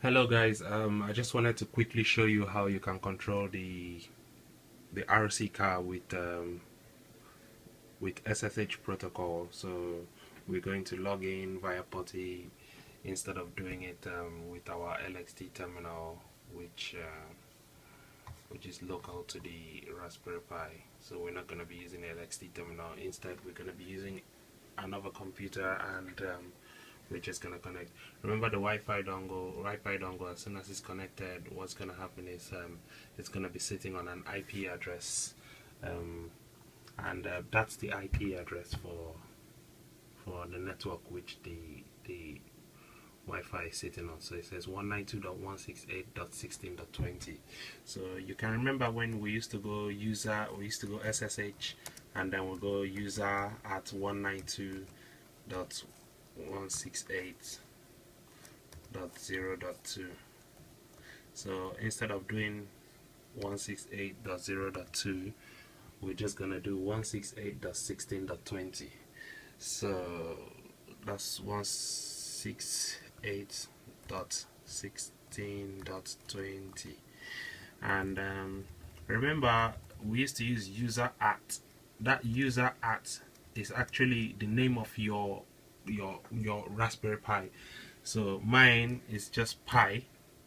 Hello guys, I just wanted to quickly show you how you can control the RC car with SSH protocol. So we're going to log in via PuTTY instead of doing it with our LXT terminal, which is local to the Raspberry Pi. So we're not going to be using the LXT terminal. Instead, we're going to be using another computer, and we're just going to connect. Remember the Wi-Fi dongle, as soon as it's connected, what's going to happen is it's going to be sitting on an IP address, and that's the IP address for the network which the Wi-Fi is sitting on. So it says 192.168.16.20. So you can remember when we used to go SSH, and then we'll go user at 192.168.0.2. So instead of doing 168.0.2, we're just gonna do 168.16.20. So that's 168.16.20. And remember, we used to use user at. That user at is actually the name of your Raspberry Pi. So mine is just Pi,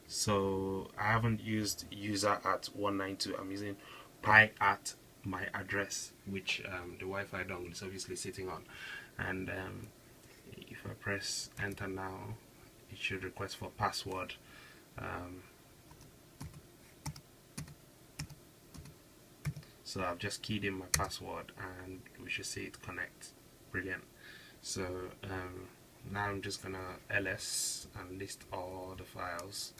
so I haven't used user at 192. I'm using Pi at my address, which the Wi-Fi dongle is obviously sitting on. And if I press enter now, it should request for password. So I've just keyed in my password, and we should see it connect. Brilliant. So now I'm just gonna ls and list all the files,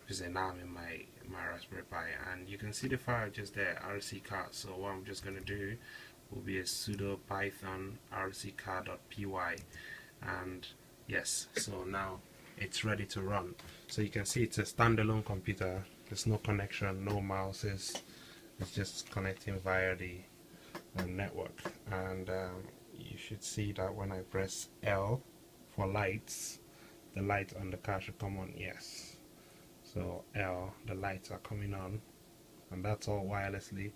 because now I'm in my Raspberry Pi, and you can see the file just there, RC car. So what I'm just gonna do will be a sudo python rccar.py, and yes, so now it's ready to run. So you can see it's a standalone computer. There's no connection, no mouses. It's just connecting via the network, and you should see that when I press L for lights, the light on the car should come on. Yes, so L, the lights are coming on, and that's all wirelessly.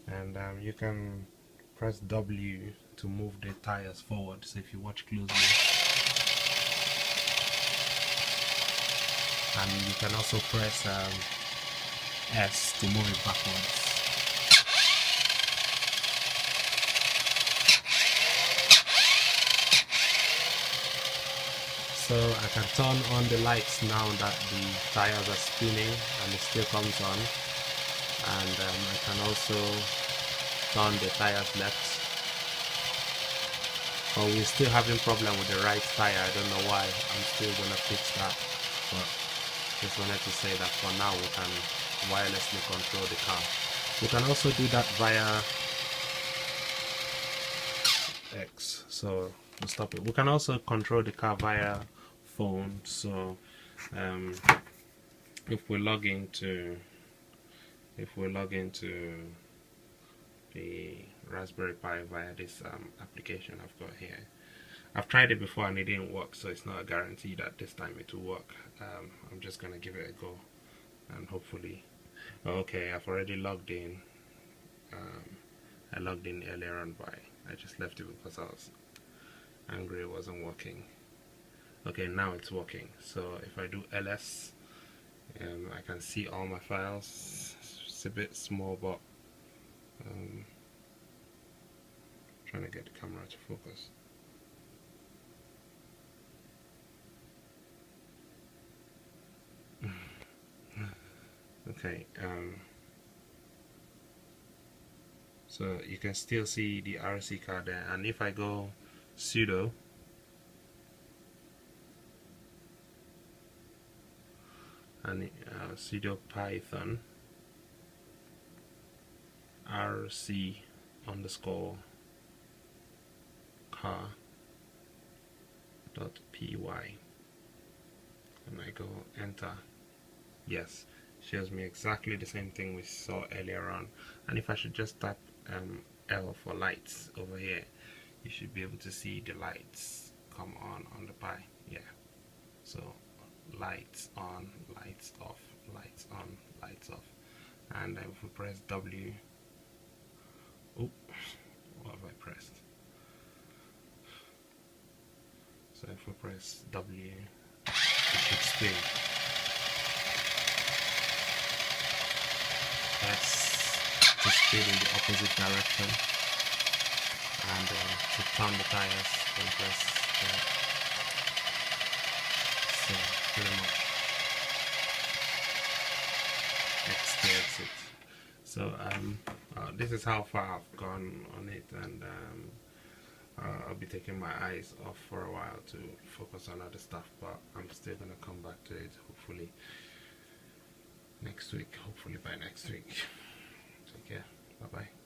And you can press W to move the tires forward. So if you watch closely, and you can also press S to move it backwards. So I can turn on the lights now that the tires are spinning and it still comes on, and I can also turn the tires left. But we're still having problem with the right tire. I don't know why. I'm still gonna fix that, but just wanted to say that for now we can wirelessly control the car. We can also do that via X, so we'll stop it. We can also control the car via phone. So if we log into the Raspberry Pi via this application I've got here, I've tried it before and it didn't work, so it's not a guarantee that this time it will work. I'm just gonna give it a go, and hopefully. Okay, I've already logged in. I logged in earlier on, but I just left it because I was angry it wasn't working. Okay, now it's working. So if I do ls, I can see all my files. It's a bit small, but trying to get the camera to focus. Okay, so you can still see the RC card there, and if I go sudo and sudo python rc underscore car.py and I go enter, yes, shows me exactly the same thing we saw earlier on. And if I should just type L for lights over here, you should be able to see the lights come on the Pi. Yeah, so lights on, lights off, lights on, lights off. And then if we press W, oh, what have I pressed? So if we press W, it should spin. S to spin in the opposite direction, and to turn the tires, then press that. So pretty much X to exit. So this is how far I've gone on it, and I'll be taking my eyes off for a while to focus on other stuff, but I'm still gonna come back to it hopefully next week, hopefully by next week. Take care, bye bye.